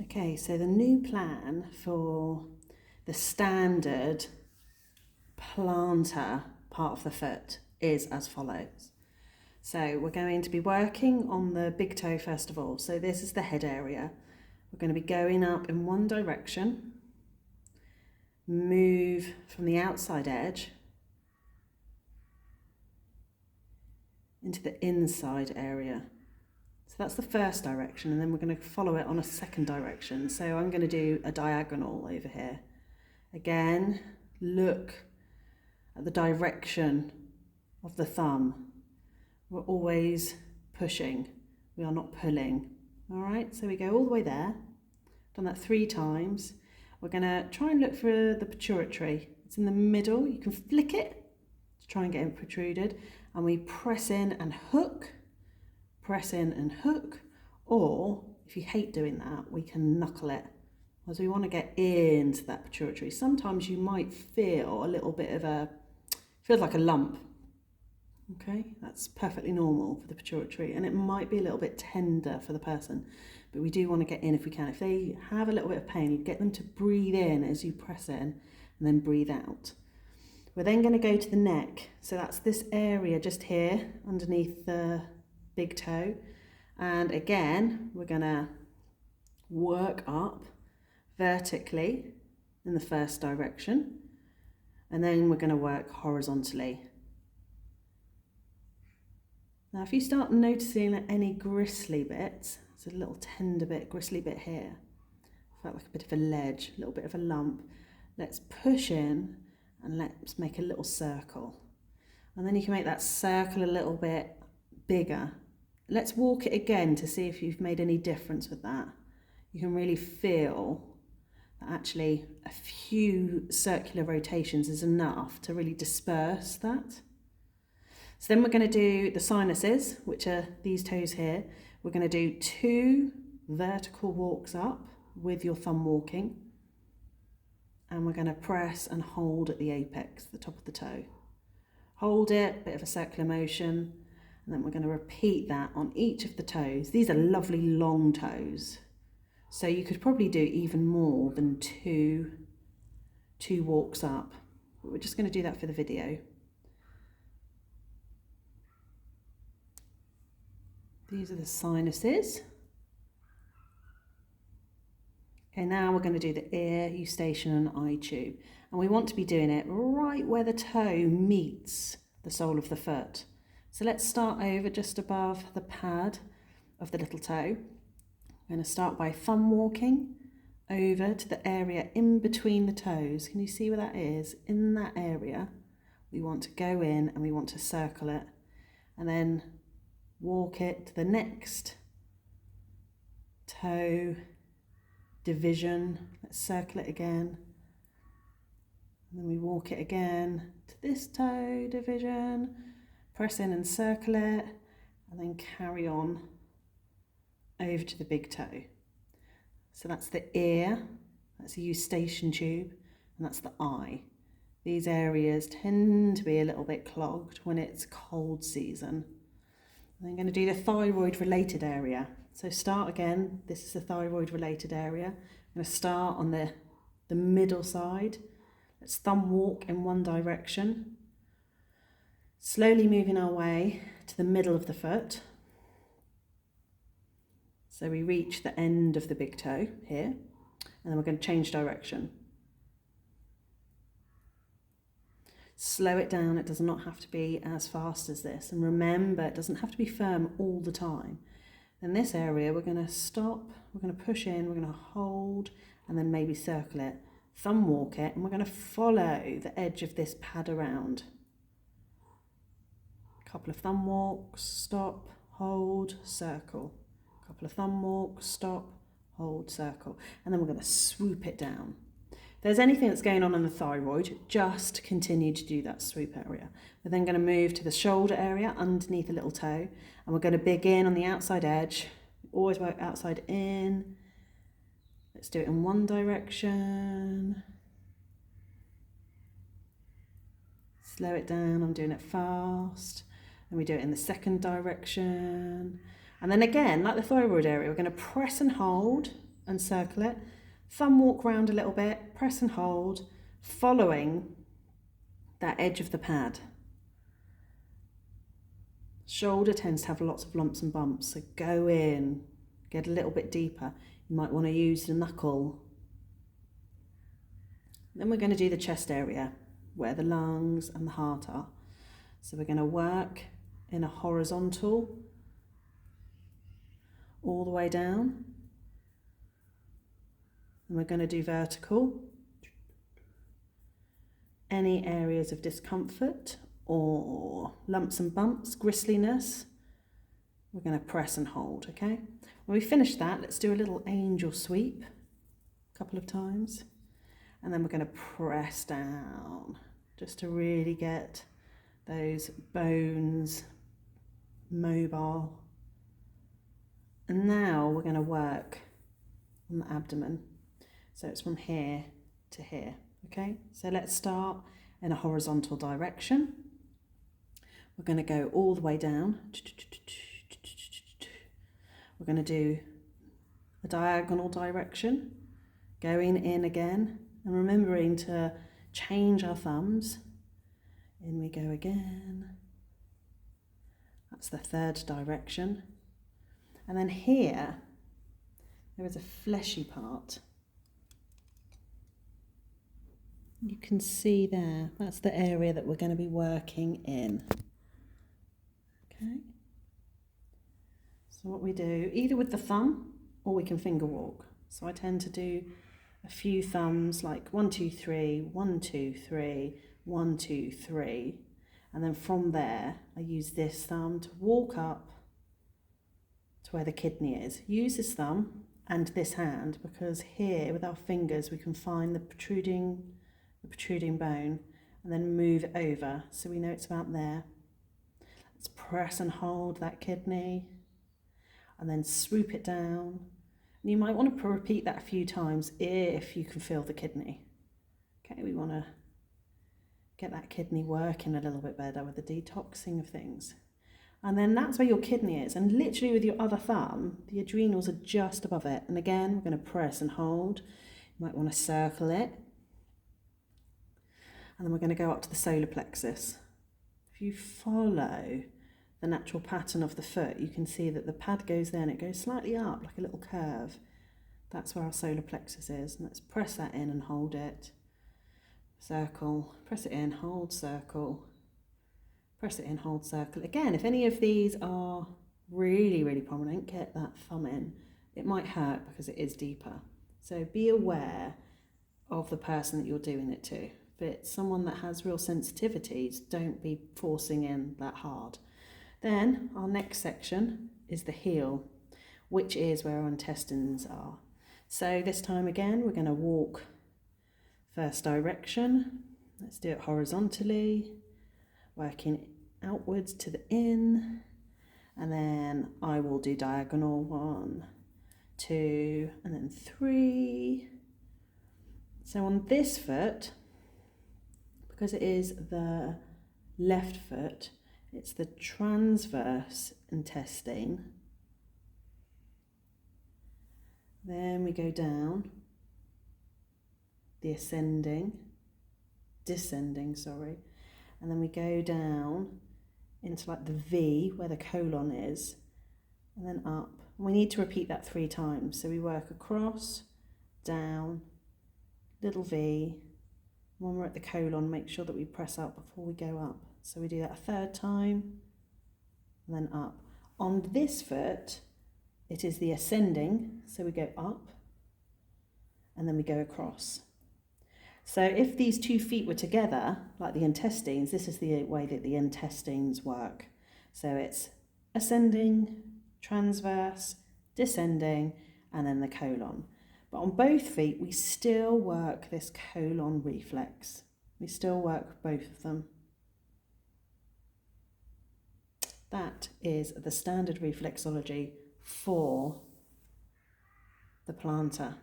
Okay, so the new plan for the standard plantar part of the foot is as follows. So we're going to be working on the big toe first of all. So this is the head area. We're going to be going up in one direction, move from the outside edge into the inside area. So that's the first direction, and then we're going to follow it on a second direction. So I'm going to do a diagonal over here. Again, look at the direction of the thumb. We're always pushing, we are not pulling. All right, so we go all the way there. Done that 3 times. We're going to try and look for the pituitary. It's in the middle. You can flick it to try and get it protruded, and we press in and hook. Press in and hook, or if you hate doing that, we can knuckle it, as we want to get into that pituitary. Sometimes you might feel a little bit of feels like a lump. Okay, that's perfectly normal for the pituitary, and it might be a little bit tender for the person, but we do want to get in if we can. If they have a little bit of pain, you get them to breathe in as you press in, and then breathe out. We're then going to go to the neck, so that's this area just here underneath the big toe, and again we're going to work up vertically in the first direction, and then we're going to work horizontally. Now if you start noticing any gristly bits, it's a little tender bit, gristly bit here, felt like a bit of a ledge, a little bit of a lump, let's push in and let's make a little circle, and then you can make that circle a little bit bigger. Let's walk it again to see if you've made any difference with that. You can really feel that actually a few circular rotations is enough to really disperse that. So then we're going to do the sinuses, which are these toes here. We're going to do 2 vertical walks up with your thumb walking, and we're going to press and hold at the apex, the top of the toe. Hold it, bit of a circular motion. And then we're going to repeat that on each of the toes. These are lovely long toes. So you could probably do even more than two walks up. But we're just going to do that for the video. These are the sinuses. Okay, now we're going to do the ear, eustachian and eye tube. And we want to be doing it right where the toe meets the sole of the foot. So let's start over just above the pad of the little toe. I'm going to start by thumb walking over to the area in between the toes. Can you see where that is? In that area, we want to go in and we want to circle it, and then walk it to the next toe division. Let's circle it again. And then we walk it again to this toe division. Press in and circle it, and then carry on over to the big toe. So that's the ear, that's the eustachian tube, and that's the eye. These areas tend to be a little bit clogged when it's cold season. I'm going to do the thyroid related area. So start again, this is the thyroid related area. I'm going to start on the middle side. Let's thumb walk in one direction. Slowly moving our way to the middle of the foot. So we reach the end of the big toe here, and then we're going to change direction. Slow it down, it does not have to be as fast as this. And remember, it doesn't have to be firm all the time. In this area, we're going to stop, we're going to push in, we're going to hold, and then maybe circle it. Thumb walk it, and we're going to follow the edge of this pad around. Couple of thumb walks, stop, hold, circle. Couple of thumb walks, stop, hold, circle. And then we're going to swoop it down. If there's anything that's going on in the thyroid, just continue to do that swoop area. We're then going to move to the shoulder area underneath the little toe, and we're going to begin on the outside edge. Always work outside in. Let's do it in one direction. Slow it down, I'm doing it fast. And we do it in the second direction. And then again, like the thyroid area, we're going to press and hold and circle it. Thumb walk round a little bit, press and hold, following that edge of the pad. Shoulder tends to have lots of lumps and bumps, so go in, get a little bit deeper. You might want to use the knuckle. Then we're going to do the chest area, where the lungs and the heart are. So we're going to work in a horizontal all the way down. And we're going to do vertical. Any areas of discomfort or lumps and bumps, gristliness, we're going to press and hold, okay? When we finish that, let's do a little angel sweep a couple of times. And then we're going to press down just to really get those bones mobile. And now we're going to work on the abdomen. So it's from here to here, okay? So let's start in a horizontal direction. We're going to go all the way down. We're going to do a diagonal direction, going in again, and remembering to change our thumbs. In we go again. That's the third direction. And then here, there is a fleshy part. You can see there, that's the area that we're going to be working in. Okay. So what we do, either with the thumb or we can finger walk. So I tend to do a few thumbs, like 1, 2, 3, 1, 2, 3, 1, 2, 3. And then from there, I use this thumb to walk up to where the kidney is. Use this thumb and this hand, because here with our fingers we can find the protruding bone and then move it over so we know it's about there. Let's press and hold that kidney and then swoop it down. And you might want to repeat that a few times if you can feel the kidney. Okay, we want to get that kidney working a little bit better with the detoxing of things. And then that's where your kidney is. And literally with your other thumb, the adrenals are just above it. And again, we're going to press and hold. You might want to circle it. And then we're going to go up to the solar plexus. If you follow the natural pattern of the foot, you can see that the pad goes there and it goes slightly up like a little curve. That's where our solar plexus is. And let's press that in and hold it. Circle, press it in, hold, circle. Press it in, hold, circle. Again, if any of these are really, really prominent, get that thumb in. It might hurt because it is deeper. So be aware of the person that you're doing it to. If it's someone that has real sensitivities, don't be forcing in that hard. Then our next section is the heel, which is where our intestines are. So this time again, we're going to walk first direction. Let's do it horizontally, working outwards to the in, and then I will do diagonal 1, 2, and then 3. So on this foot, because it is the left foot, it's the transverse intestine. Then we go down, the descending, and then we go down into like the V where the colon is, and then up. And we need to repeat that 3 times. So we work across, down, little V. When we're at the colon, make sure that we press up before we go up. So we do that a 3rd time, and then up. On this foot, it is the ascending, so we go up, and then we go across. So if these 2 feet were together, like the intestines, this is the way that the intestines work. So it's ascending, transverse, descending, and then the colon. But on both feet, we still work this colon reflex. We still work both of them. That is the standard reflexology for the plantar.